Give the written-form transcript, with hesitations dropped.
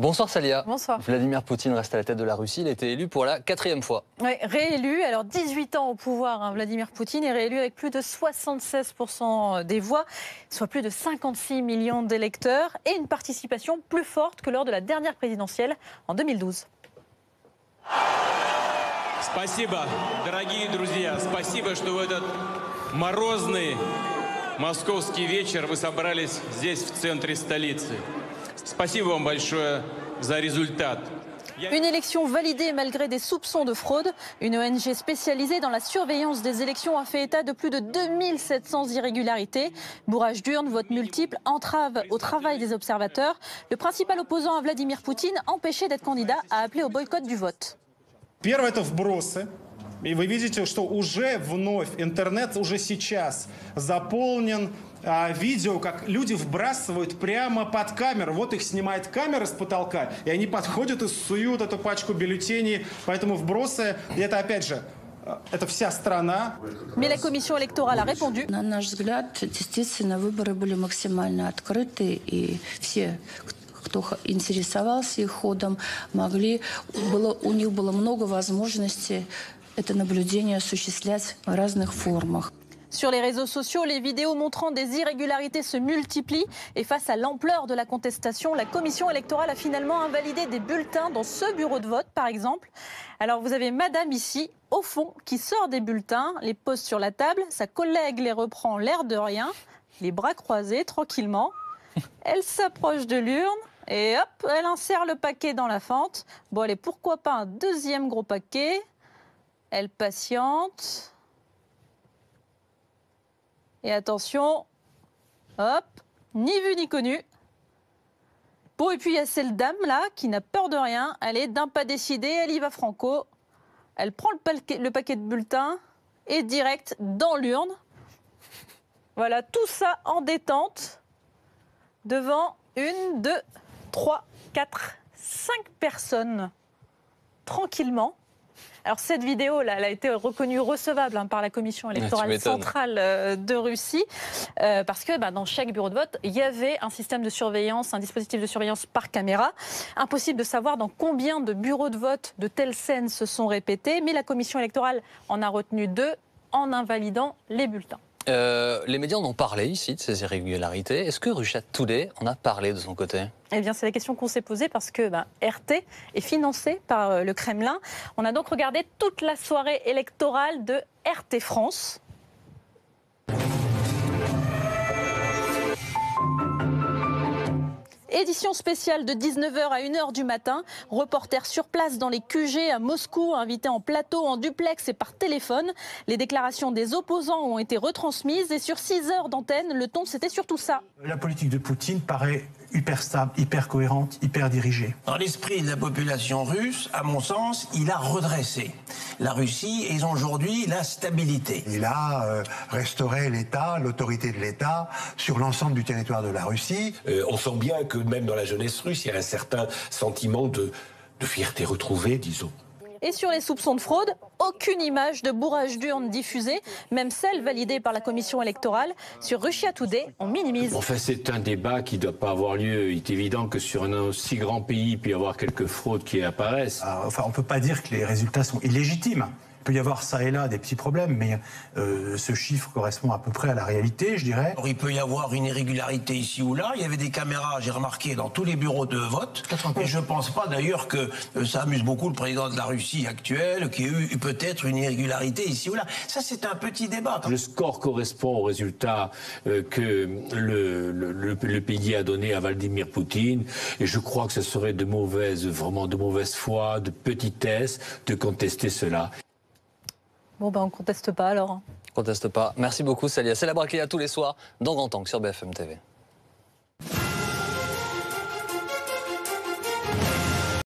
Bonsoir Salia. Bonsoir. Vladimir Poutine reste à la tête de la Russie. Il a été élu pour la 4e fois. Oui, réélu. Alors 18 ans au pouvoir, Vladimir Poutine est réélu avec plus de 76% des voix, soit plus de 56 millions d'électeurs et une participation plus forte que lors de la dernière présidentielle en 2012. Спасибо, дорогие друзья. Спасибо, что в этот морозный московский вечер вы собрались здесь, в центре столицы. Спасибо вам большое за результат. Une élection validée malgré des soupçons de fraude. Une ONG spécialisée dans la surveillance des élections a fait état de plus de 2700 irrégularités. Bourrage d'urnes, votes multiples, entraves au travail des observateurs. Le principal opposant à Vladimir Poutine, empêché d'être candidat, a appelé au boycott du vote. Первое – это вбросы. И вы видите, что уже вновь интернет уже сейчас заполнен видео, как люди вбрасывают прямо под камеру. Вот их снимает камера с потолка, и они подходят и суют эту пачку бюллетеней. Поэтому вбросы, и это опять же, это вся страна. Mais la commission électorale a répondu. На наш взгляд, действительно, выборы были максимально открыты, и все, кто интересовался их ходом, у них было много возможностей это наблюдение осуществлять в разных формах. Sur les réseaux sociaux, les vidéos montrant des irrégularités se multiplient. Et face à l'ampleur de la contestation, la commission électorale a finalement invalidé des bulletins dans ce bureau de vote, par exemple. Alors vous avez madame ici, au fond, qui sort des bulletins, les pose sur la table. Sa collègue les reprend l'air de rien, les bras croisés, tranquillement. Elle s'approche de l'urne et hop, elle insère le paquet dans la fente. Bon, allez, pourquoi pas un deuxième gros paquet? Elle patiente. Et attention, hop, ni vu ni connu. Bon, et puis il y a cette dame-là qui n'a peur de rien. Elle est d'un pas décidé, elle y va franco. Elle prend le paquet de bulletins et direct dans l'urne. Voilà, tout ça en détente devant 1, 2, 3, 4, 5 personnes. Tranquillement. Alors cette vidéo-là, elle a été reconnue recevable par la commission électorale centrale de Russie parce que dans chaque bureau de vote, il y avait un système de surveillance, un dispositif de surveillance par caméra. Impossible de savoir dans combien de bureaux de vote de telles scènes se sont répétées, mais la commission électorale en a retenu 2 en invalidant les bulletins. Les médias en ont parlé ici de ces irrégularités. Est-ce que Russia Today en a parlé de son côté? Eh bien, c'est la question qu'on s'est posée parce que RT est financé par le Kremlin. On a donc regardé toute la soirée électorale de RT France. Édition spéciale de 19h à 1h du matin. Reporters sur place dans les QG à Moscou, invités en plateau, en duplex et par téléphone. Les déclarations des opposants ont été retransmises et sur 6 heures d'antenne, le ton c'était surtout ça. La politique de Poutine paraît hyper stable, hyper cohérente, hyper dirigée. Dans l'esprit de la population russe, à mon sens, il a redressé la Russie et aujourd'hui la stabilité. Il a restauré l'État, l'autorité de l'État sur l'ensemble du territoire de la Russie. On sent bien que même dans la jeunesse russe, il y a un certain sentiment de fierté retrouvée, disons. Et sur les soupçons de fraude, aucune image de bourrage d'urne diffusée, même celle validée par la commission électorale. Sur Russia Today, on minimise. Enfin, c'est un débat qui ne doit pas avoir lieu. Il est évident que sur un aussi grand pays, il peut y avoir quelques fraudes qui apparaissent. Enfin, on ne peut pas dire que les résultats sont illégitimes. Il peut y avoir ça et là des petits problèmes, mais ce chiffre correspond à peu près à la réalité, je dirais. Alors, il peut y avoir une irrégularité ici ou là. Il y avait des caméras, j'ai remarqué, dans tous les bureaux de vote. Et je ne pense pas d'ailleurs que ça amuse beaucoup le président de la Russie actuel, qui a eu peut-être une irrégularité ici ou là. Ça, c'est un petit débat. Le score correspond au résultat que le pays a donné à Vladimir Poutine. Et je crois que ce serait vraiment de mauvaise foi, de petitesse, de contester cela. Bon, on ne conteste pas alors. Conteste pas. Merci beaucoup, Salia. C'est la Braclia tous les soirs dans Grand Angle sur BFM TV.